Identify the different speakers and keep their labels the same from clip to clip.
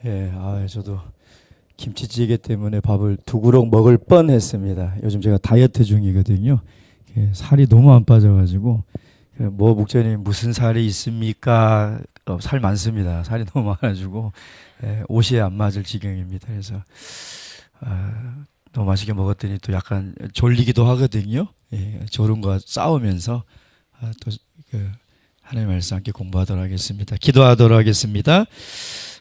Speaker 1: 예, 저도 김치찌개 때문에 밥을 2그릇 먹을 뻔했습니다. 요즘 제가 다이어트 중이거든요. 예, 살이 너무 안 빠져가지고 뭐 목사님 무슨 살이 있습니까? 살 많습니다. 살이 너무 많아가지고 옷이 안 맞을 지경입니다. 그래서 너무 맛있게 먹었더니 또 약간 졸리기도 하거든요. 예, 졸음과 싸우면서 또 하나님 말씀 함께 공부하도록 하겠습니다. 기도하도록 하겠습니다.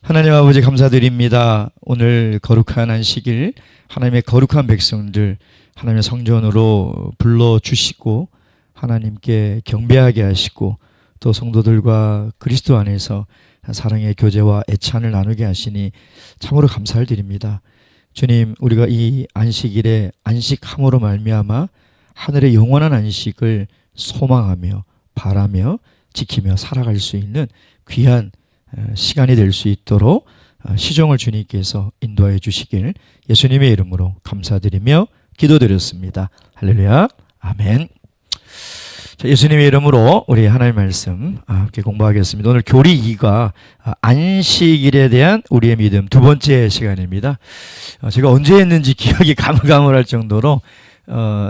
Speaker 1: 하나님 아버지 감사드립니다. 오늘 거룩한 안식일 하나님의 거룩한 백성들 하나님의 성전으로 불러주시고 하나님께 경배하게 하시고 또 성도들과 그리스도 안에서 사랑의 교제와 애찬을 나누게 하시니 참으로 감사를 드립니다. 주님, 우리가 이 안식일에 안식함으로 말미암아 하늘의 영원한 안식을 소망하며 바라며 지키며 살아갈 수 있는 귀한 시간이 될 수 있도록 시종을 주님께서 인도하여 주시길 예수님의 이름으로 감사드리며 기도드렸습니다. 할렐루야. 아멘. 자, 예수님의 이름으로 우리 하나님의 말씀 함께 공부하겠습니다. 오늘 교리 2가 안식일에 대한 우리의 믿음 두 번째 시간입니다. 제가 언제 했는지 기억이 가물가물할 정도로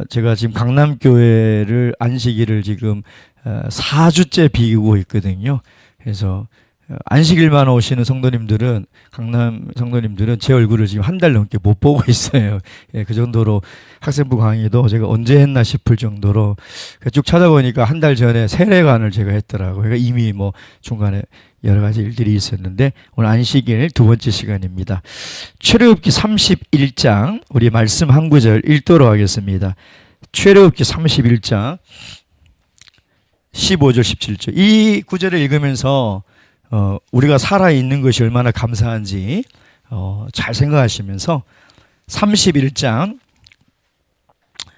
Speaker 1: 제가 지금 강남교회를 안식일을 지금 4주째 비우고 있거든요. 그래서 안식일만 오시는 성도님들은 강남 성도님들은 제 얼굴을 지금 한 달 넘게 못 보고 있어요. 예, 그 정도로 학생부 강의도 제가 언제 했나 싶을 정도로 쭉 찾아보니까 한 달 전에 세례관을 제가 했더라고요. 그러니까 이미 뭐 중간에 여러 가지 일들이 있었는데 오늘 안식일 두 번째 시간입니다. 출애굽기 31장 우리 말씀 한 구절 읽도록 하겠습니다. 출애굽기 31장 15절 17절 이 구절을 읽으면서 우리가 살아있는 것이 얼마나 감사한지 잘 생각하시면서 31장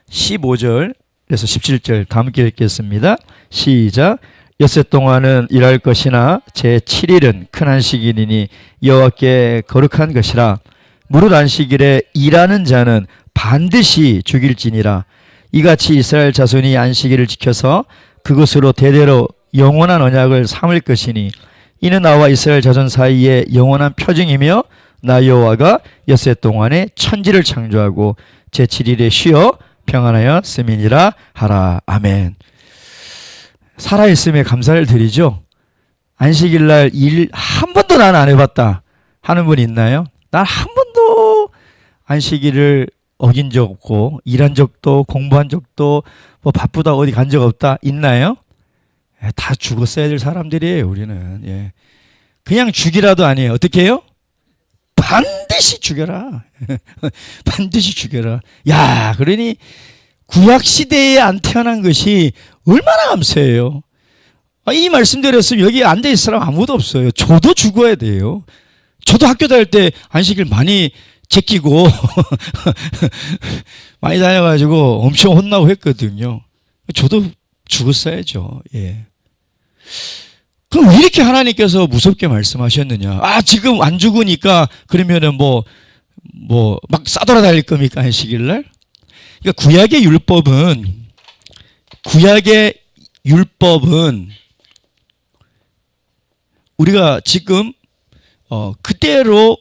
Speaker 1: 15절에서 17절 다 함께 읽겠습니다. 시작. 엿새 동안은 일할 것이나 제7일은 큰 안식일이니 여호와께 거룩한 것이라. 무릇 안식일에 일하는 자는 반드시 죽일지니라. 이같이 이스라엘 자손이 안식일을 지켜서 그것으로 대대로 영원한 언약을 삼을 것이니 이는 나와 이스라엘 자손 사이에 영원한 표징이며 나 여호와가 엿새 동안에 천지를 창조하고 제7일에 쉬어 평안하여 쓰미니라 하라. 아멘. 살아있음에 감사를 드리죠. 안식일날 일 한 번도 난 안 해봤다 하는 분 있나요? 난 한 번도 안식일을 어긴 적 없고 일한 적도 공부한 적도 뭐 바쁘다 어디 간 적 없다 있나요? 다 죽었어야 될 사람들이에요. 우리는. 예. 그냥 죽이라도 아니에요. 어떻게 해요? 반드시 죽여라. 반드시 죽여라. 야, 그러니 구약시대에 안 태어난 것이 얼마나 감사해요. 이 말씀 드렸으면 여기 앉아있을 사람 아무도 없어요. 저도 죽어야 돼요. 저도 학교 다닐 때 안식일 많이 제끼고 많이 다녀가지고 엄청 혼나고 했거든요. 저도 죽었어야죠. 예. 그럼 왜 이렇게 하나님께서 무섭게 말씀하셨느냐? 지금 안 죽으니까 그러면은 막 싸돌아다닐 겁니까? 안식일날? 그러니까 구약의 율법은 우리가 지금 그대로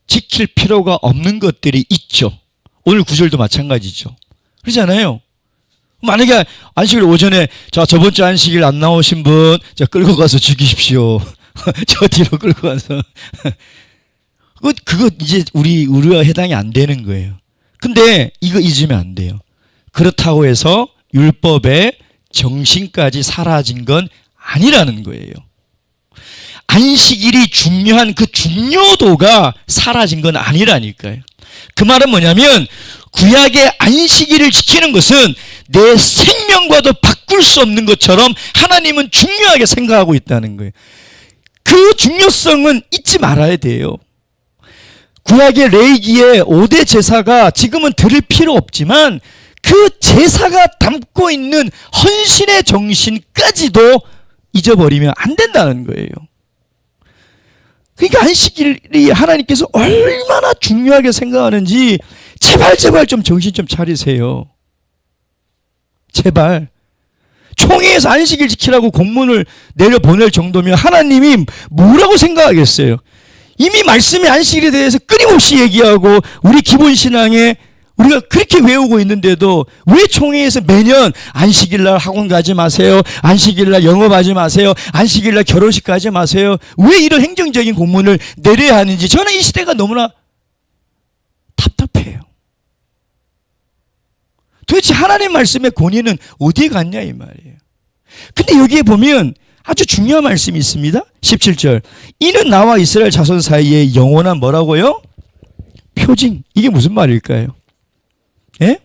Speaker 1: 지킬 필요가 없는 것들이 있죠. 오늘 구절도 마찬가지죠. 그렇잖아요. 만약에 안식일 오전에 저번 주 안식일 안 나오신 분 끌고 가서 죽이십시오. 저 뒤로 끌고 가서 그거 이제 우리가 해당이 안 되는 거예요. 근데 이거 잊으면 안 돼요. 그렇다고 해서 율법의 정신까지 사라진 건 아니라는 거예요. 안식일이 중요한 그 중요도가 사라진 건 아니라니까요. 그 말은 뭐냐면 구약의 안식일을 지키는 것은 내 생명과도 바꿀 수 없는 것처럼 하나님은 중요하게 생각하고 있다는 거예요. 그 중요성은 잊지 말아야 돼요. 구약의 레위기의 5대 제사가 지금은 들을 필요 없지만 그 제사가 담고 있는 헌신의 정신까지도 잊어버리면 안 된다는 거예요. 그러니까 안식일이 하나님께서 얼마나 중요하게 생각하는지 제발 좀 정신 좀 차리세요. 제발. 총회에서 안식일 지키라고 공문을 내려보낼 정도면 하나님이 뭐라고 생각하겠어요? 이미 말씀의 안식일에 대해서 끊임없이 얘기하고 우리 기본 신앙에 우리가 그렇게 외우고 있는데도 왜 총회에서 매년 안식일날 학원 가지 마세요, 안식일날 영업하지 마세요, 안식일날 결혼식 가지 마세요, 왜 이런 행정적인 공문을 내려야 하는지 저는 이 시대가 너무나 답답해요. 도대체 하나님 말씀의 권위는 어디에 갔냐 이 말이에요. 근데 여기에 보면 아주 중요한 말씀이 있습니다. 17절. 이는 나와 이스라엘 자손 사이에 영원한 뭐라고요? 표징. 이게 무슨 말일까요? 예?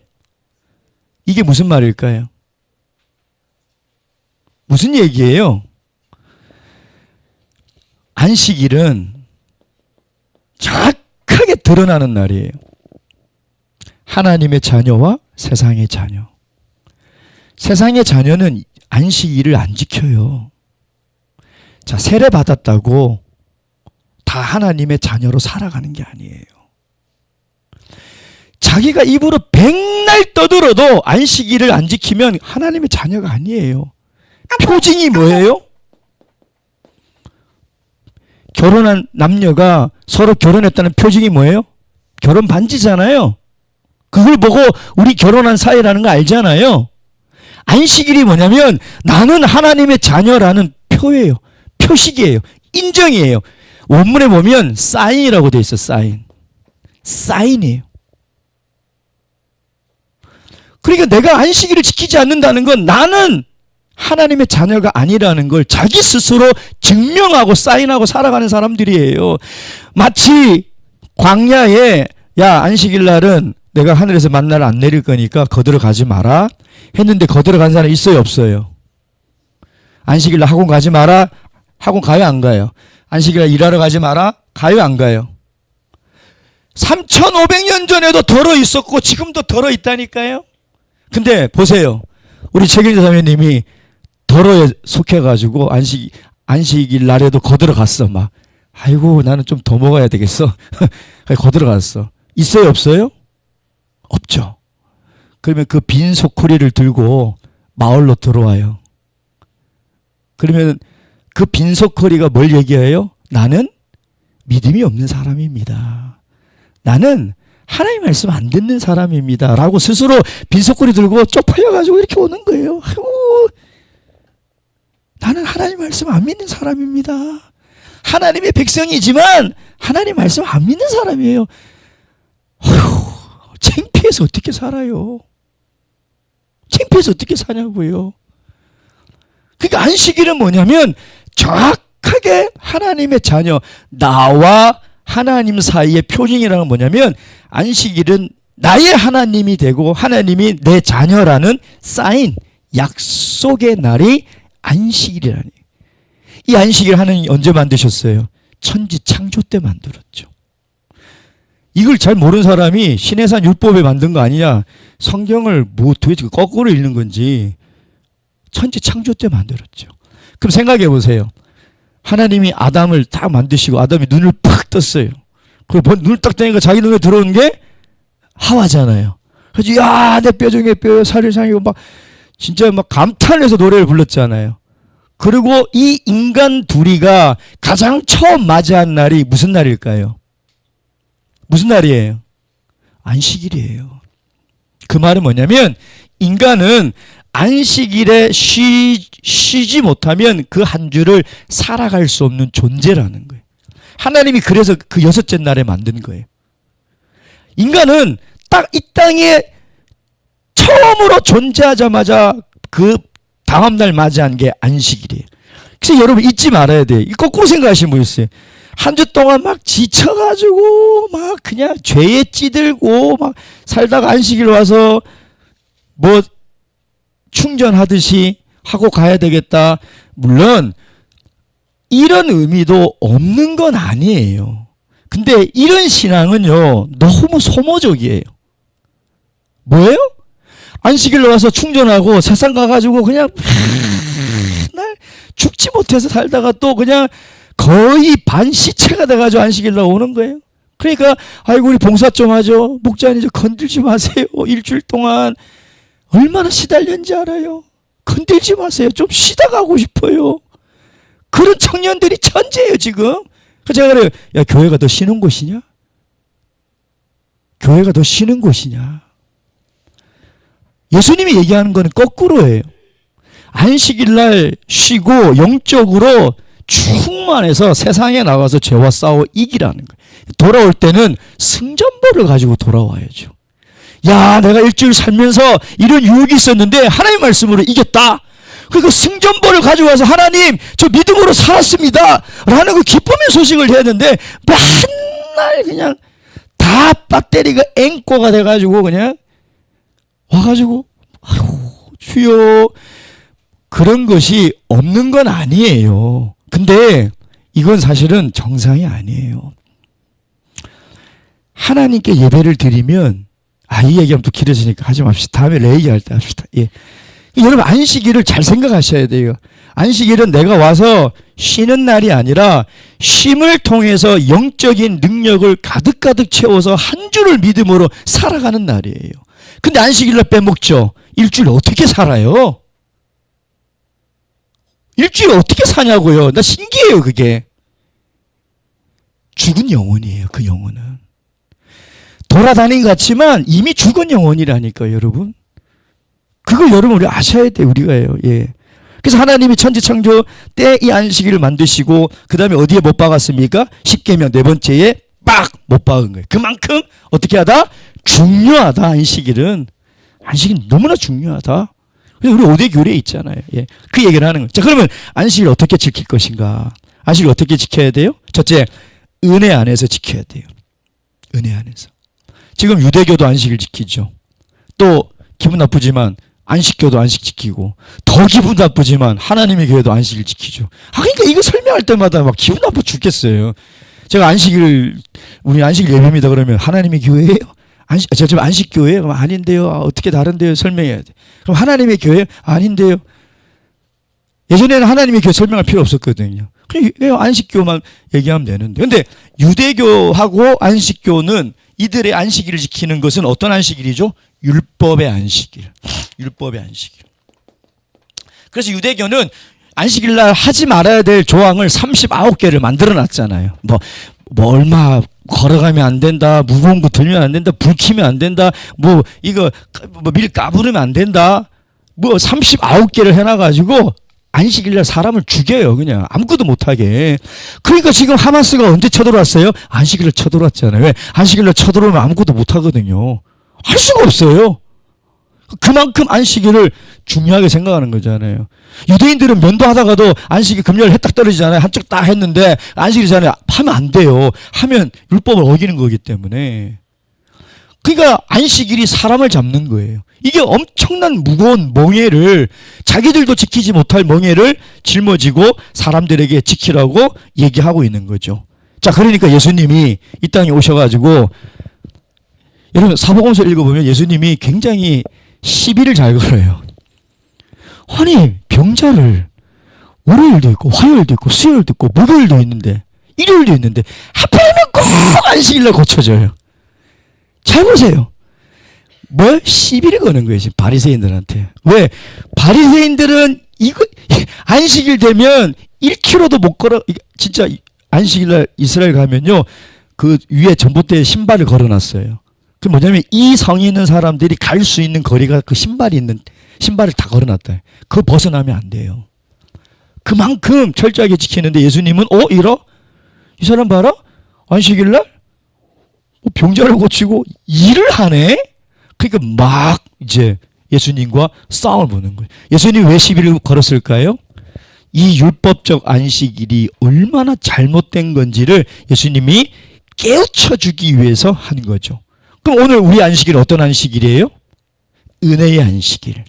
Speaker 1: 이게 무슨 말일까요? 무슨 얘기예요? 안식일은 정확하게 드러나는 날이에요. 하나님의 자녀와 세상의 자녀. 세상의 자녀는 안식일을 안 지켜요. 자, 세례 받았다고 다 하나님의 자녀로 살아가는 게 아니에요. 자기가 입으로 백날 떠들어도 안식일을 안 지키면 하나님의 자녀가 아니에요. 표징이 뭐예요? 결혼한 남녀가 서로 결혼했다는 표징이 뭐예요? 결혼 반지잖아요. 그걸 보고 우리 결혼한 사이라는 거 알잖아요. 안식일이 뭐냐면 나는 하나님의 자녀라는 표예요. 표식이에요. 인정이에요. 원문에 보면 사인이라고 돼 있어. 사인이에요. 그러니까 내가 안식일을 지키지 않는다는 건 나는 하나님의 자녀가 아니라는 걸 자기 스스로 증명하고 사인하고 살아가는 사람들이에요. 마치 광야에 야 안식일 날은 내가 하늘에서 만나를 안 내릴 거니까 거들어 가지 마라 했는데 거들어 간 사람 있어요 없어요? 안식일 날 학원 가지 마라. 학원 가요 안 가요? 안식일 날 일하러 가지 마라. 가요 안 가요? 3,500년 전에도 덜어 있었고 지금도 덜어 있다니까요. 근데 보세요. 우리 최경재 사모님이 덜어에 속해가지고 안식일 날에도 거들어 갔어. 막 아이고 나는 좀 더 먹어야 되겠어. 거들어 갔어. 있어요 없어요? 없죠. 그러면 그 빈 소쿠리를 들고 마을로 들어와요. 그러면 그 빈 소쿠리가 뭘 얘기해요? 나는 믿음이 없는 사람입니다. 나는 하나님 말씀 안 듣는 사람입니다. 라고 스스로 빈소쿠리 들고 쪽팔려가지고 이렇게 오는 거예요. 아이고, 나는 하나님 말씀 안 믿는 사람입니다. 하나님의 백성이지만 하나님 말씀 안 믿는 사람이에요. 어휴, 창피해서 어떻게 살아요? 창피해서 어떻게 사냐고요? 그러니까 안식일은 뭐냐면 정확하게 하나님의 자녀, 나와 하나님 사이의 표징이라는 건 뭐냐면 안식일은 나의 하나님이 되고 하나님이 내 자녀라는 사인, 약속의 날이 안식일이라니. 이 안식일 하나님이 언제 만드셨어요? 천지 창조 때 만들었죠. 이걸 잘 모르는 사람이 신해산 율법에 만든 거 아니냐. 성경을 뭐 도대체 거꾸로 읽는 건지 천지 창조 때 만들었죠. 그럼 생각해 보세요. 하나님이 아담을 딱 만드시고 아담이 눈을 팍 떴어요. 그리고 눈을 딱 뜨니까 자기 눈에 들어오는 게 하와잖아요. 그래서 야, 내 뼈 중에 뼈, 살을 상이고 막 진짜 막 감탄해서 노래를 불렀잖아요. 그리고 이 인간 둘이가 가장 처음 맞이한 날이 무슨 날일까요? 무슨 날이에요? 안식일이에요. 그 말은 뭐냐면 인간은 안식일에 쉬지 못하면 그 한 주를 살아갈 수 없는 존재라는 거예요. 하나님이 그래서 그 여섯째 날에 만든 거예요. 인간은 딱 이 땅에 처음으로 존재하자마자 그 다음날 맞이한 게 안식일이에요. 그래서 여러분 잊지 말아야 돼요. 거꾸로 생각하시는 분 있어요. 한 주 동안 막 지쳐가지고 막 그냥 죄에 찌들고 막 살다가 안식일 와서 뭐 충전하듯이 하고 가야 되겠다. 물론 이런 의미도 없는 건 아니에요. 근데 이런 신앙은요 너무 소모적이에요. 뭐예요? 안식일로 와서 충전하고 세상 가가지고 그냥 맨날 죽지 못해서 살다가 또 그냥 거의 반 시체가 돼가지고 안식일로 오는 거예요. 그러니까 아이고 우리 봉사 좀 하죠. 목자님 좀 건들지 마세요. 일주일 동안 얼마나 시달렸는지 알아요. 건들지 마세요. 좀 쉬다 가고 싶어요. 그런 청년들이 천재예요 지금. 제가 그래요. 야, 교회가 더 쉬는 곳이냐? 교회가 더 쉬는 곳이냐? 예수님이 얘기하는 거는 거꾸로예요. 안식일 날 쉬고 영적으로 충만해서 세상에 나가서 죄와 싸워 이기라는 거예요. 돌아올 때는 승전보를 가지고 돌아와야죠. 야, 내가 일주일 살면서 이런 유혹이 있었는데 하나님 말씀으로 이겼다. 그러니까 승전보를 가져와서 하나님 저 믿음으로 살았습니다 라는 그 기쁨의 소식을 해야 되는데 맨날 그냥 다 배터리가 앵꼬가 돼가지고 그냥 와가지고 아이고 주여, 그런 것이 없는 건 아니에요. 근데 이건 사실은 정상이 아니에요. 하나님께 예배를 드리면 이 얘기하면 또 길어지니까 하지 맙시다. 다음에 내 얘기할 때 합시다. 예. 여러분, 안식일을 잘 생각하셔야 돼요. 안식일은 내가 와서 쉬는 날이 아니라 쉼을 통해서 영적인 능력을 가득가득 채워서 한 주를 믿음으로 살아가는 날이에요. 근데 안식일날 빼먹죠. 일주일 어떻게 살아요? 일주일 어떻게 사냐고요. 나 신기해요, 그게. 죽은 영혼이에요, 그 영혼은. 돌아다닌 것 같지만 이미 죽은 영혼이라니까요, 여러분. 그걸 여러분 우리 아셔야 돼요, 우리가요. 예. 그래서 하나님이 천지창조 때 이 안식일을 만드시고 그 다음에 어디에 못 박았습니까? 십계명 네 번째에 빡 못 박은 거예요. 그만큼 어떻게 하다? 중요하다. 안식일은. 안식일은 너무나 중요하다. 그래서 우리 5대 교례에 있잖아요. 예. 그 얘기를 하는 거예요. 자, 그러면 안식일 어떻게 지킬 것인가? 안식일 어떻게 지켜야 돼요? 첫째, 은혜 안에서 지켜야 돼요. 은혜 안에서. 지금 유대교도 안식일 지키죠. 또 기분 나쁘지만 안식교도 안식 지키고, 더 기분 나쁘지만 하나님의 교회도 안식일 지키죠. 그러니까 이거 설명할 때마다 막 기분 나빠 죽겠어요. 제가 우리 안식일 예배입니다 그러면 하나님의 교회예요? 저 지금 안식교회예요? 그럼 아닌데요. 어떻게 다른데요? 설명해야 돼. 그럼 하나님의 교회? 아닌데요. 예전에는 하나님의 교회 설명할 필요 없었거든요. 그냥 안식교만 얘기하면 되는데. 근데 유대교하고 안식교는 이들의 안식일을 지키는 것은 어떤 안식일이죠? 율법의 안식일. 율법의 안식일. 그래서 유대교는 안식일 날 하지 말아야 될 조항을 39개를 만들어 놨잖아요. 뭐 얼마 걸어가면 안 된다. 무거운 거 들면 안 된다. 불 켜면 안 된다. 밀 까부르면 안 된다. 39개를 해놔가지고 안식일 날 사람을 죽여요. 그냥 아무것도 못하게. 그러니까 지금 하마스가 언제 쳐들어왔어요? 안식일 날 쳐들어왔잖아요. 왜? 안식일 날 쳐들어오면 아무것도 못하거든요. 할 수가 없어요. 그만큼 안식일을 중요하게 생각하는 거잖아요. 유대인들은 면도하다가도 안식일 금요일 해 딱 떨어지잖아요. 한쪽 딱 했는데 안식일이잖아요. 하면 안 돼요. 하면 율법을 어기는 거기 때문에. 그러니까 안식일이 사람을 잡는 거예요. 이게 엄청난 무거운 멍에를, 자기들도 지키지 못할 멍에를 짊어지고 사람들에게 지키라고 얘기하고 있는 거죠. 자, 그러니까 예수님이 이 땅에 오셔가지고, 여러분 사복음서 읽어보면 예수님이 굉장히 시비를 잘 걸어요. 아니, 병자를 월요일도 있고 화요일도 있고 수요일도 있고 목요일도 있는데 일요일도 있는데 하필이면 꼭 안식일날 고쳐줘요. 잘 보세요. 뭘 시비를 거는 거예요, 지금 바리새인들한테. 왜? 바리새인들은 이거 안식일 되면 1km도 못 걸어. 진짜 안식일날 이스라엘 가면요, 그 위에 전봇대에 신발을 걸어놨어요. 그 뭐냐면 이 성이 있는 사람들이 갈 수 있는 거리가 그 신발을 다 걸어놨다. 그거 벗어나면 안 돼요. 그만큼 철저하게 지키는데 예수님은 이러? 이 사람 봐라? 안식일날 병자를 고치고 일을 하네? 그러니까 막 이제 예수님과 싸움을 보는 거예요. 예수님이 왜 시비를 걸었을까요? 이 율법적 안식일이 얼마나 잘못된 건지를 예수님이 깨우쳐주기 위해서 한 거죠. 그럼 오늘 우리 안식일은 어떤 안식일이에요? 은혜의 안식일.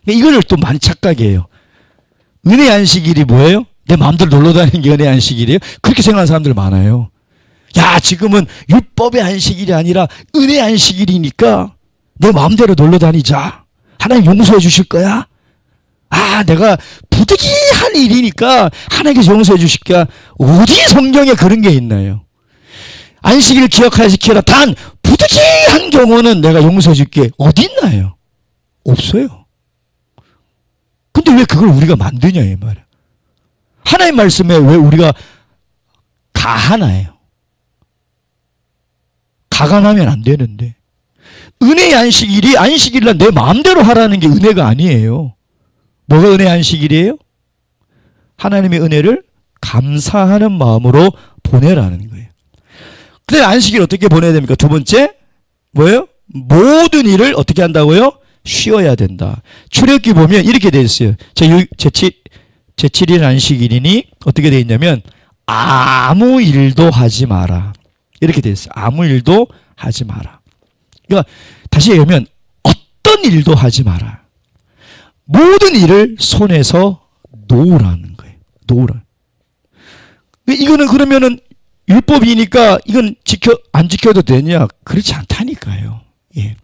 Speaker 1: 이거를 또 많이 착각해요. 은혜의 안식일이 뭐예요? 내 마음대로 놀러 다니는 게 은혜의 안식일이에요? 그렇게 생각하는 사람들 많아요. 야, 지금은 율법의 안식일이 아니라 은혜의 안식일이니까 내 마음대로 놀러 다니자. 하나님 용서해 주실 거야? 내가 부득이한 일이니까 하나님께서 용서해 주실 거야. 어디 성경에 그런 게 있나요? 안식일을 기억하여 지켜라. 단 부득이한 경우는 내가 용서해 줄게. 어디 있나요? 없어요. 근데 왜 그걸 우리가 만드냐 이 말이야. 하나님 말씀에 왜 우리가 다 하나예요. 가감하면 안 되는데. 은혜의 안식일이 안식일날 내 마음대로 하라는 게 은혜가 아니에요. 뭐가 은혜의 안식일이에요? 하나님의 은혜를 감사하는 마음으로 보내라는 거예요. 근데 안식일 어떻게 보내야 됩니까? 두 번째, 뭐예요? 모든 일을 어떻게 한다고요? 쉬어야 된다. 출애굽기 보면 이렇게 되어 있어요. 제7일 안식일이니 어떻게 되어 있냐면 아무 일도 하지 마라. 이렇게 되어 있어요. 아무 일도 하지 마라. 그러니까 다시 얘기하면 어떤 일도 하지 마라. 모든 일을 손에서 놓으라는 거예요. 놓으라. 이거는 그러면은 율법이니까 이건 안 지켜도 되냐? 그렇지 않다니까요. 예.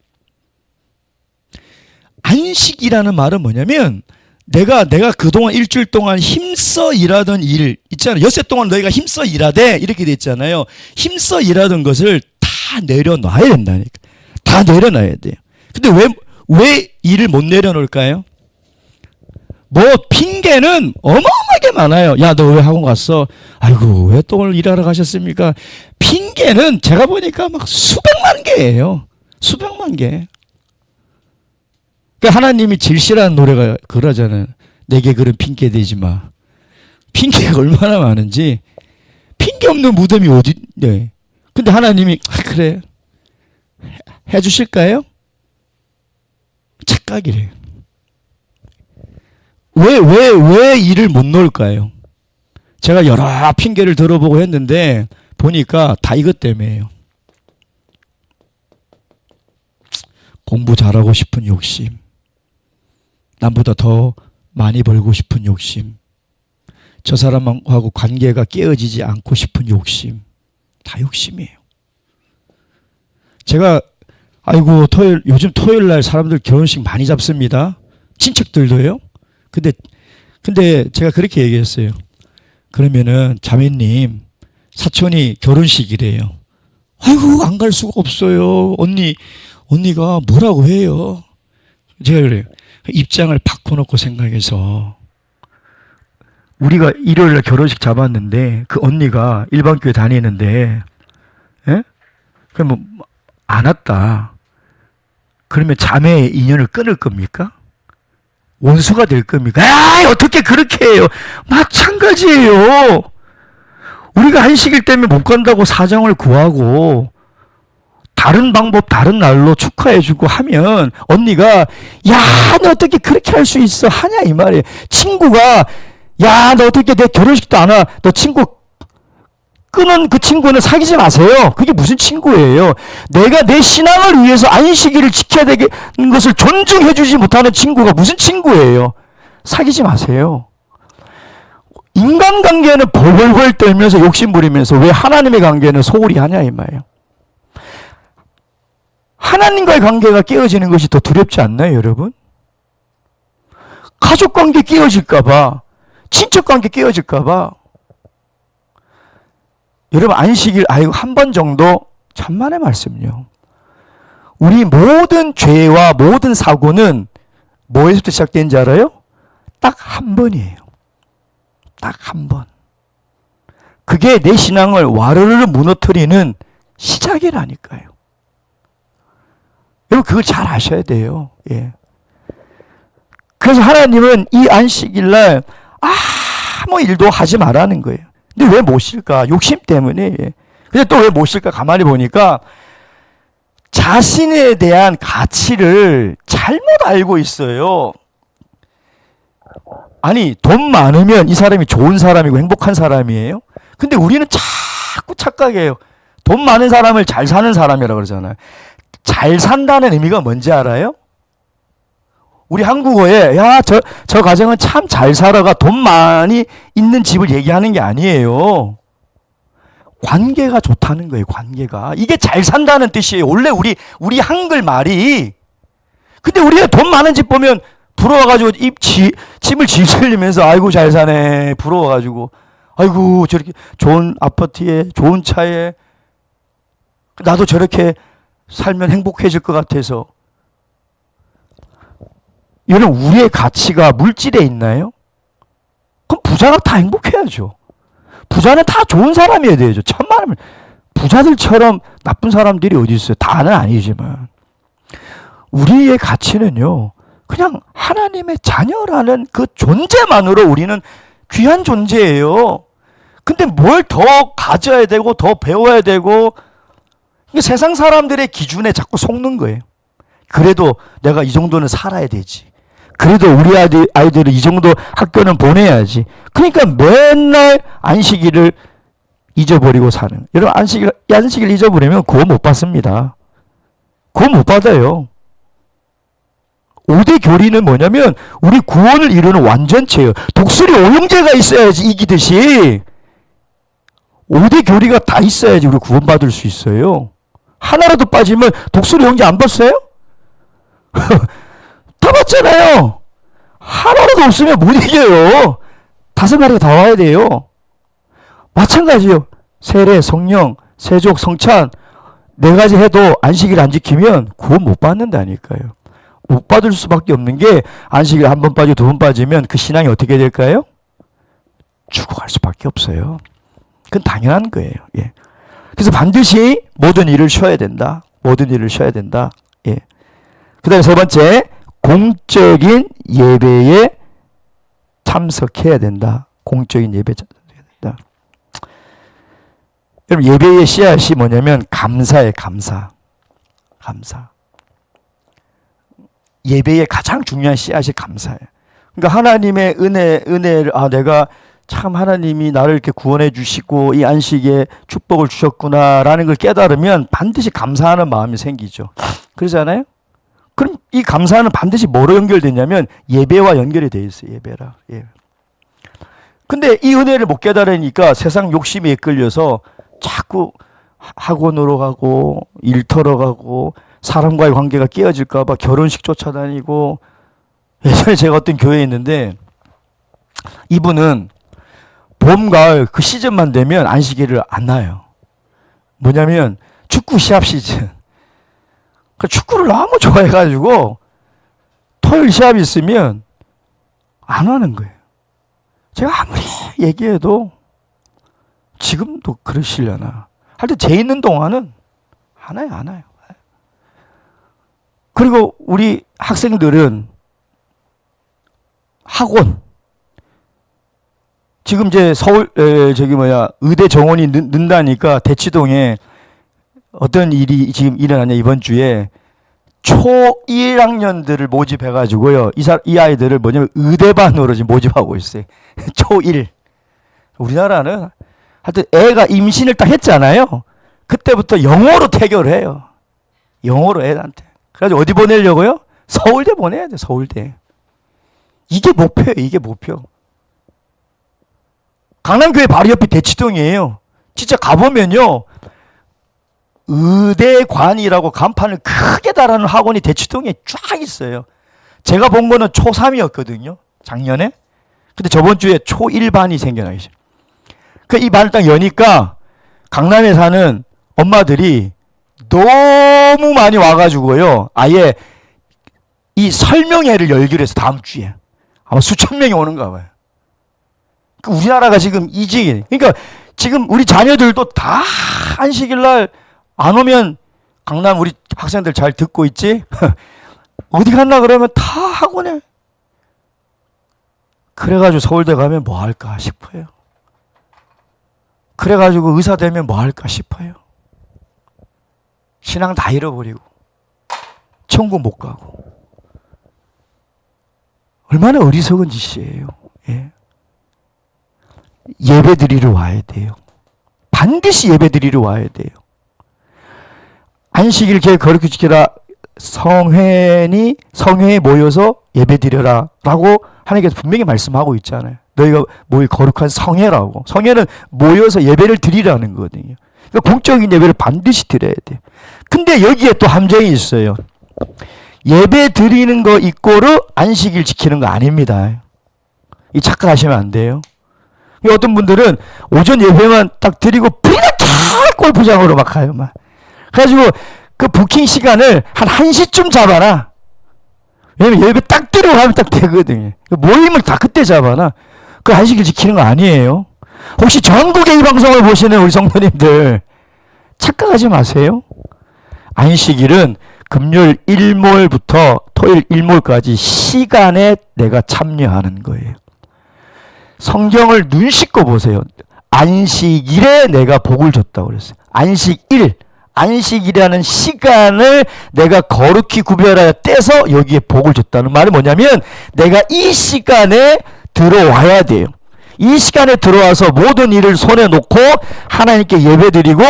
Speaker 1: 안식이라는 말은 뭐냐면 내가 그동안 일주일 동안 힘써 일하던 일 있잖아요. 엿새 동안 너희가 힘써 일하되 이렇게 돼 있잖아요. 힘써 일하던 것을 다 내려놔야 된다니까. 다 내려놔야 돼요. 근데 왜 일을 못 내려놓을까요? 뭐 핑계는 어마어마하게 많아요. 야, 너 왜 학원 갔어? 아이고, 왜 또 오늘 일하러 가셨습니까? 핑계는 제가 보니까 막 수백만 개예요. 수백만 개. 그러니까 하나님이 질시라는 노래가 그러잖아요. 내게 그런 핑계 대지 마. 핑계가 얼마나 많은지. 핑계 없는 무덤이 어디, 네. 근데 하나님이, 그래. 해 주실까요? 착각이래요. 왜 일을 못 놓을까요? 제가 여러 핑계를 들어보고 했는데, 보니까 다 이것 때문에요. 공부 잘하고 싶은 욕심. 남보다 더 많이 벌고 싶은 욕심. 저 사람하고 관계가 깨어지지 않고 싶은 욕심. 다 욕심이에요. 제가 아이고 요즘 토요일 날 사람들 결혼식 많이 잡습니다. 친척들도요. 근데 제가 그렇게 얘기했어요. 그러면은 자매님 사촌이 결혼식이래요. 아이고 안 갈 수가 없어요. 언니가 뭐라고 해요. 제가 그래요. 입장을 바꿔놓고 생각해서 우리가 일요일날 결혼식 잡았는데 그 언니가 일반교회 다니는데 예? 그러면 안 왔다. 그러면 자매의 인연을 끊을 겁니까? 원수가 될 겁니까? 어떻게 그렇게 해요? 마찬가지예요. 우리가 안식일 때문에 못 간다고 사정을 구하고 다른 방법 다른 날로 축하해주고 하면 언니가 야, 너 어떻게 그렇게 할 수 있어? 하냐 이 말이에요. 친구가 야, 너 어떻게 내 결혼식도 안 와? 너 친구 끊은 그 친구는 사귀지 마세요. 그게 무슨 친구예요? 내가 내 신앙을 위해서 안식일을 지켜야 되는 것을 존중해주지 못하는 친구가 무슨 친구예요? 사귀지 마세요. 인간관계는 벌벌벌 떨면서 욕심 부리면서 왜 하나님의 관계는 소홀히 하냐 이 말이에요. 하나님과의 관계가 깨어지는 것이 더 두렵지 않나요, 여러분? 가족 관계 깨어질까봐, 친척 관계 깨어질까봐. 여러분, 안식일, 한 번 정도, 천만의 말씀요. 우리 모든 죄와 모든 사고는 뭐에서부터 시작되는지 알아요? 딱 한 번이에요. 딱 한 번. 그게 내 신앙을 와르르 무너뜨리는 시작이라니까요. 여러분 그걸 잘 아셔야 돼요. 예. 그래서 하나님은 이 안식일날 아무 일도 하지 말라는 거예요. 근데 왜 못 쉴까? 욕심 때문에. 예. 근데 또 왜 못 쉴까? 가만히 보니까 자신에 대한 가치를 잘못 알고 있어요. 아니 돈 많으면 이 사람이 좋은 사람이고 행복한 사람이에요. 근데 우리는 자꾸 착각해요. 돈 많은 사람을 잘 사는 사람이라고 그러잖아요. 잘 산다는 의미가 뭔지 알아요? 우리 한국어에 저 가정은 참 잘 살아가 돈 많이 있는 집을 얘기하는 게 아니에요. 관계가 좋다는 거예요. 관계가. 이게 잘 산다는 뜻이에요. 원래 우리 한글 말이. 근데 우리가 돈 많은 집 보면 부러워가지고 집을 질질 흘리면서 아이고 잘 사네 부러워가지고 아이고 저렇게 좋은 아파트에 좋은 차에 나도 저렇게 살면 행복해질 것 같아서. 여러분 우리의 가치가 물질에 있나요? 그럼 부자가 다 행복해야죠. 부자는 다 좋은 사람이어야 되죠. 천만을 부자들처럼 나쁜 사람들이 어디 있어요? 다는 아니지만 우리의 가치는요. 그냥 하나님의 자녀라는 그 존재만으로 우리는 귀한 존재예요. 근데 뭘 더 가져야 되고 더 배워야 되고 세상 사람들의 기준에 자꾸 속는 거예요. 그래도 내가 이 정도는 살아야 되지. 그래도 우리 아이들을 이 정도 학교는 보내야지. 그러니까 맨날 안식일을 잊어버리고 사는. 여러분 안식일 잊어버리면 구원 못 받습니다. 구원 못 받아요. 5대 교리는 뭐냐면 우리 구원을 이루는 완전체예요. 독수리 오형제가 있어야지 이기듯이 5대 교리가 다 있어야지 우리 구원받을 수 있어요. 하나라도 빠지면 독수리 형제 안 봤어요? 다 봤잖아요. 하나라도 없으면 못 이겨요. 5마리가 다 와야 돼요. 마찬가지요. 세례, 성령, 세족, 성찬 4가지 해도 안식일 안 지키면 구원 못 받는다니까요. 못 받을 수밖에 없는 게 안식일 1번 빠지고 2번 빠지면 그 신앙이 어떻게 될까요? 죽어갈 수밖에 없어요. 그건 당연한 거예요. 예. 그래서 반드시 모든 일을 쉬어야 된다. 모든 일을 쉬어야 된다. 예. 그 다음에 3번째, 공적인 예배에 참석해야 된다. 공적인 예배에 참석해야 된다. 여러분, 예배의 씨앗이 뭐냐면 감사예요. 감사. 예배의 가장 중요한 씨앗이 감사예요. 그러니까 하나님의 은혜를 내가 참 하나님이 나를 이렇게 구원해 주시고 이 안식에 축복을 주셨구나라는 걸 깨달으면 반드시 감사하는 마음이 생기죠. 그러잖아요? 그럼 이 감사는 반드시 뭐로 연결되냐면 예배와 연결이 되어 있어요. 예배라. 예. 근데 이 은혜를 못 깨달으니까 세상 욕심에 이끌려서 자꾸 학원으로 가고 일터로 가고 사람과의 관계가 깨어질까 봐 결혼식 쫓아다니고. 예전에 제가 어떤 교회에 있는데 이분은 봄, 가을 그 시즌만 되면 안식일을 안 나요. 뭐냐면 축구 시합 시즌. 그 축구를 너무 좋아해가지고 토요일 시합이 있으면 안 하는 거예요. 제가 아무리 얘기해도 지금도 그러시려나. 하여튼 제 있는 동안은 안 와요. 그리고 우리 학생들은 학원. 지금 이제 서울, 의대 정원이 는다니까 대치동에 어떤 일이 지금 일어나냐, 이번 주에 초1학년들을 모집해가지고요. 이 아이들을 뭐냐면 의대반으로 지금 모집하고 있어요. 초1. 우리나라는 하여튼 애가 임신을 딱 했잖아요. 그때부터 영어로 태교를 해요. 영어로 애한테. 그래가지고 어디 보내려고요? 서울대 보내야 돼, 서울대. 이게 목표예요, 이게 목표. 강남교회 바로 옆이 대치동이에요. 진짜 가보면요. 의대관이라고 간판을 크게 달아놓은 학원이 대치동에 쫙 있어요. 제가 본 거는 초3이었거든요. 작년에. 근데 저번 주에 초1반이 생겨나 있어요. 이 반을 딱 여니까 강남에 사는 엄마들이 너무 많이 와가지고요. 아예 이 설명회를 열기로 해서 다음 주에. 아마 수천 명이 오는가 봐요. 우리나라가 지금 이직이. 그러니까 지금 우리 자녀들도 다 안식일 날 안 오면 강남 우리 학생들 잘 듣고 있지? 어디 갔나 그러면 다 학원에. 그래가지고 서울대 가면 뭐 할까 싶어요. 그래가지고 의사 되면 뭐 할까 싶어요. 신앙 다 잃어버리고 천국 못 가고. 얼마나 어리석은 짓이에요. 예. 예배 드리러 와야 돼요. 반드시 예배 드리러 와야 돼요. 안식일 계획 거룩히 지키라. 성회에 모여서 예배 드려라 라고 하나님께서 분명히 말씀하고 있잖아요. 너희가 모이 거룩한 성회라고. 성회는 모여서 예배를 드리라는 거거든요. 그러니까 공적인 예배를 반드시 드려야 돼요. 근데 여기에 또 함정이 있어요. 예배 드리는 거 이꼬르 안식일 지키는 거 아닙니다. 이 착각하시면 안 돼요. 어떤 분들은 오전 예배만 딱 드리고 비는 다 골프장으로 막 가요. 막. 그래가지고 그 부킹 시간을 한 1시쯤 잡아라. 왜냐면 예배 딱 드리고 하면 딱 되거든요. 모임을 다 그때 잡아놔. 그 안식일 지키는 거 아니에요. 혹시 전국의 이 방송을 보시는 우리 성도님들 착각하지 마세요. 안식일은 금요일 일몰부터 토요일 일몰까지 시간에 내가 참여하는 거예요. 성경을 눈 씻고 보세요. 안식일에 내가 복을 줬다고 그랬어요. 안식일이라는 시간을 내가 거룩히 구별하여 떼서 여기에 복을 줬다는 말은 뭐냐면 내가 이 시간에 들어와야 돼요. 이 시간에 들어와서 모든 일을 손에 놓고 하나님께 예배드리고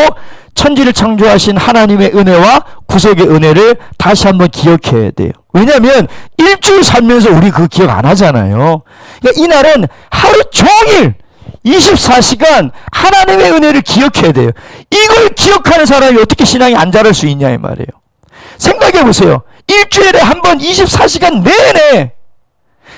Speaker 1: 천지를 창조하신 하나님의 은혜와 구속의 은혜를 다시 한번 기억해야 돼요. 왜냐하면 일주일 살면서 우리 그거 기억 안 하잖아요. 그러니까 이날은 하루 종일 24시간 하나님의 은혜를 기억해야 돼요. 이걸 기억하는 사람이 어떻게 신앙이 안 자랄 수 있냐 이 말이에요. 생각해 보세요. 일주일에 한 번 24시간 내내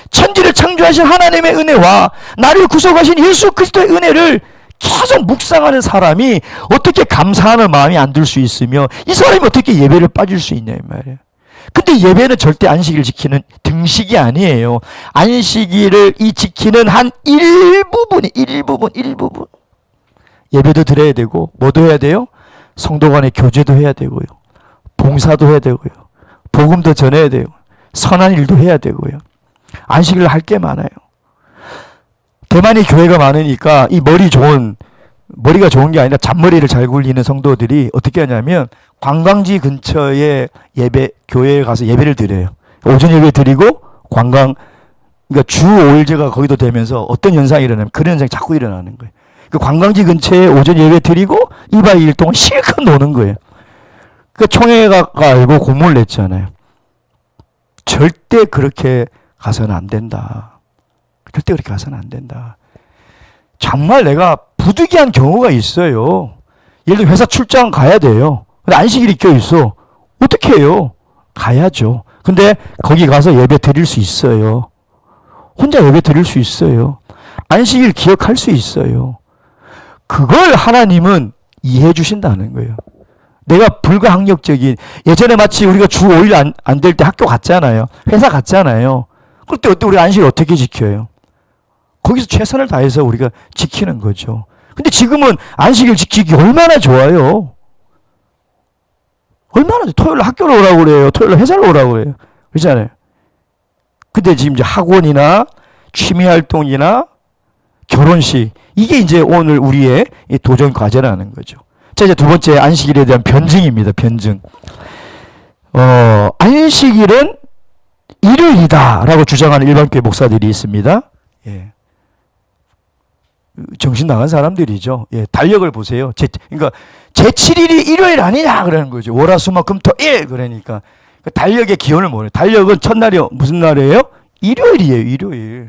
Speaker 1: 천지를 창조하신 하나님의 은혜와 나를 구속하신 예수 그리스도의 은혜를 계속 묵상하는 사람이 어떻게 감사하는 마음이 안 들 수 있으며 이 사람이 어떻게 예배를 빠질 수 있냐 이 말이에요. 근데 예배는 절대 안식일을 지키는 등식이 아니에요. 안식일을 지키는 한 일부분. 예배도 드려야 되고 뭐도 해야 돼요? 성도 간의 교제도 해야 되고요. 봉사도 해야 되고요. 복음도 전해야 되고 선한 일도 해야 되고요. 안식일을 할 게 많아요. 대만이 교회가 많으니까 이 머리가 좋은 게 아니라 잔머리를 잘 굴리는 성도들이 어떻게 하냐면 관광지 근처에 교회에 가서 예배를 드려요. 오전 예배 드리고 그러니까 주 5일제가 거기도 되면서 어떤 현상이 일어나면 그런 현상이 자꾸 일어나는 거예요. 그 관광지 근처에 오전 예배 드리고 2박 2일 동안 실컷 노는 거예요. 그 총회가 알고 공문을 냈잖아요. 절대 그렇게 가서는 안 된다. 절대 그렇게 가서는 안 된다. 정말 내가 부득이한 경우가 있어요. 예를 들어 회사 출장 가야 돼요. 근데 안식일이 껴있어. 어떻게 해요? 가야죠. 근데 거기 가서 예배 드릴 수 있어요. 혼자 예배 드릴 수 있어요. 안식일 기억할 수 있어요. 그걸 하나님은 이해해 주신다는 거예요. 내가 불가항력적인 예전에 마치 우리가 주 5일 안 될 때 학교 갔잖아요. 회사 갔잖아요. 그때 우리 안식일 어떻게 지켜요? 거기서 최선을 다해서 우리가 지키는 거죠. 근데 지금은 안식일 지키기 얼마나 좋아요. 얼마나 토요일 학교로 오라고 그래요. 토요일 회사로 오라고 그래요. 그렇잖아요. 근데 지금 이제 학원이나 취미 활동이나 결혼식 이게 이제 오늘 우리의 도전 과제라는 거죠. 자, 이제 두 번째 안식일에 대한 변증입니다. 변증. 안식일은 일요일이다라고 주장하는 일반교회 목사들이 있습니다. 예. 정신 나간 사람들이죠. 예, 달력을 보세요. 그러니까 제7일이 일요일 아니냐 그러는 거죠. 월화수목금토일 그러니까 달력의 기원을 모르요. 달력은 첫날이 무슨 날이에요? 일요일이에요.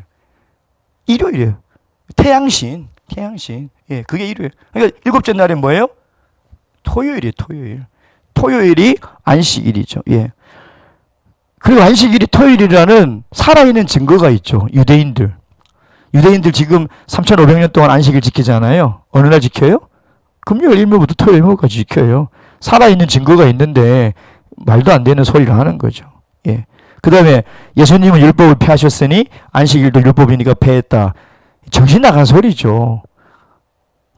Speaker 1: 일요일이에요. 태양신. 예, 그게 일요일. 그러니까 일곱째 날은 뭐예요? 토요일이에요. 토요일이 안식일이죠. 예. 그리고 안식일이 토요일이라는 살아있는 증거가 있죠. 유대인들 지금 3,500년 동안 안식일 지키잖아요. 어느 날 지켜요? 금요일 일몰부터 토요일 일몰까지 지켜요. 살아있는 증거가 있는데 말도 안 되는 소리를 하는 거죠. 예. 그 다음에 예수님은 율법을 폐하셨으니 안식일도 율법이니까 폐했다. 정신 나간 소리죠.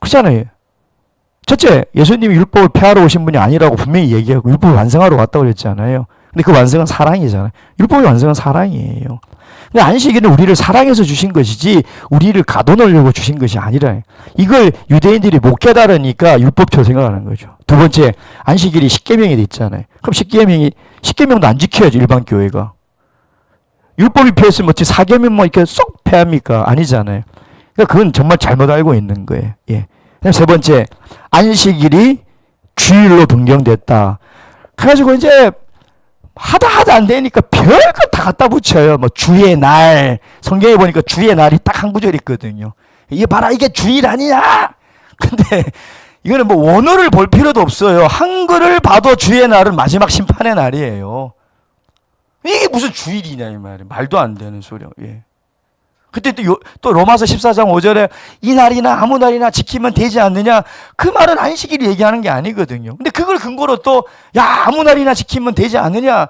Speaker 1: 그렇잖아요. 첫째, 예수님이 율법을 폐하러 오신 분이 아니라고 분명히 얘기하고 율법을 완성하러 왔다고 그랬잖아요. 근데 그 완성은 사랑이잖아요. 율법의 완성은 사랑이에요. 근데 안식일은 우리를 사랑해서 주신 것이지 우리를 가둬놓으려고 주신 것이 아니라 이걸 유대인들이 못 깨달으니까 율법처럼 생각하는 거죠. 두 번째, 안식일이 십계명이 돼 있잖아요. 그럼 십계명도 안 지켜야지 일반 교회가. 율법이 폐했으면 어찌 사계명만 이렇게 쏙 폐합니까? 아니잖아요. 그러니까 그건 정말 잘못 알고 있는 거예요. 예. 세 번째, 안식일이 주일로 변경됐다. 그래가지고 이제 하다 안 되니까 별거 다 갖다 붙여요. 뭐 주의 날. 성경에 보니까 주의 날이 딱 한 구절 있거든요. 이게 봐라, 이게 주일 아니냐? 근데 이거는 뭐 원어를 볼 필요도 없어요. 한글을 봐도 주의 날은 마지막 심판의 날이에요. 이게 무슨 주일이냐 이 말이에요. 말도 안 되는 소리요. 예. 그때 또 로마서 14장 5절에 이 날이나 아무 날이나 지키면 되지 않느냐. 그 말은 안식일을 얘기하는 게 아니거든요. 근데 그걸 근거로 또 아무 날이나 지키면 되지 않느냐.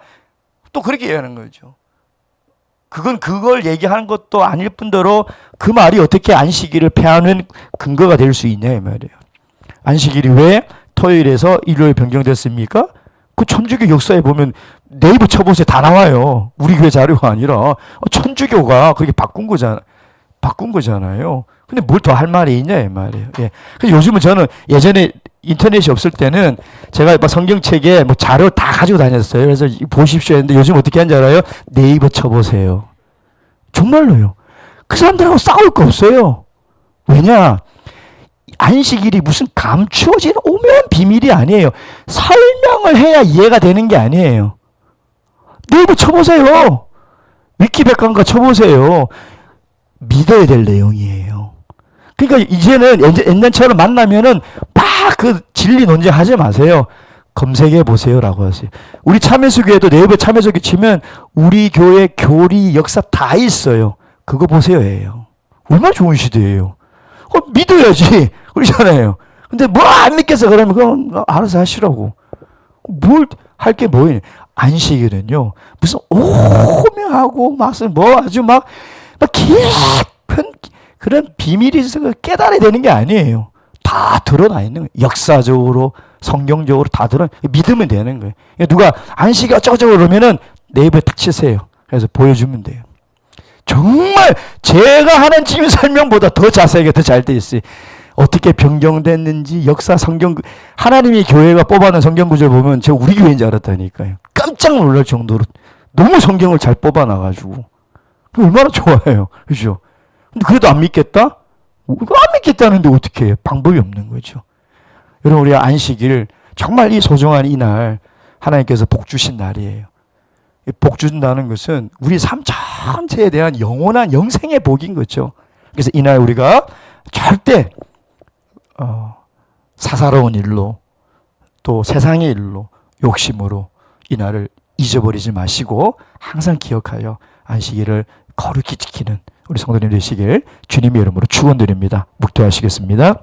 Speaker 1: 또 그렇게 얘기하는 거죠. 그건 그걸 얘기하는 것도 아닐 뿐더러 그 말이 어떻게 안식일을 폐하는 근거가 될 수 있냐 이 말이에요. 안식일이 왜 토요일에서 일요일 변경됐습니까? 그 천주교 역사에 보면 네이버 쳐보세요. 다 나와요. 우리 교회 자료가 아니라 천주교가 그렇게 바꾼 거잖아요. 근데 뭘 더 할 말이 있냐 이 말이에요. 예. 근데 요즘은 저는 예전에 인터넷이 없을 때는 제가 막 성경책에 뭐 자료 다 가지고 다녔어요. 그래서 보십시오 했는데 요즘 어떻게 하는지 알아요? 네이버 쳐보세요. 정말로요. 그 사람들하고 싸울 거 없어요. 왜냐? 안식일이 무슨 감추어진 오묘한 비밀이 아니에요. 설명을 해야 이해가 되는 게 아니에요. 네이버 쳐보세요. 위키백과인가 쳐보세요. 믿어야 될 내용이에요. 그러니까 이제는 옛날처럼 만나면은 막 그 진리 논쟁하지 마세요. 검색해 보세요라고 하세요. 우리 참여수교에도 네이버 참여수교 치면 우리 교회 교리 역사 다 있어요. 그거 보세요예요. 얼마나 좋은 시대예요. 믿어야지 그러잖아요. 근데 뭐 안 믿겠어 그러면 그럼 알아서 하시라고. 뭘 할 게 뭐예요? 안식일은요 무슨 오묘하고 무슨 뭐 아주 막 깊은 그런 비밀이 있어서 깨달아야 되는 게 아니에요. 다 드러나 있는 거예요. 역사적으로 성경적으로 다 믿으면 되는 거예요. 누가 안식이 어쩌고저쩌고 그러면은 네이버에 딱 치세요. 그래서 보여주면 돼요. 정말 제가 하는 지금 설명보다 더 자세하게 더 잘 돼 있어요. 어떻게 변경됐는지 역사 성경 하나님이 교회가 뽑아낸 성경 구절 보면 제가 우리 교회인 줄 알았다니까요. 깜짝 놀랄 정도로 너무 성경을 잘 뽑아놔가지고 얼마나 좋아요. 그죠? 근데 그래도 안 믿겠다? 안 믿겠다는데 어떻게 해요? 방법이 없는 거죠. 여러분 우리가 안식일 정말 이 소중한 이날 하나님께서 복 주신 날이에요. 복 준다는 것은 우리 삶 전체에 대한 영원한 영생의 복인 거죠. 그래서 이날 우리가 절대 사사로운 일로 또 세상의 일로 욕심으로 이날을 잊어버리지 마시고 항상 기억하여 안식일을 거룩히 지키는 우리 성도님 되시길 주님의 이름으로 축원드립니다. 묵도하시겠습니다.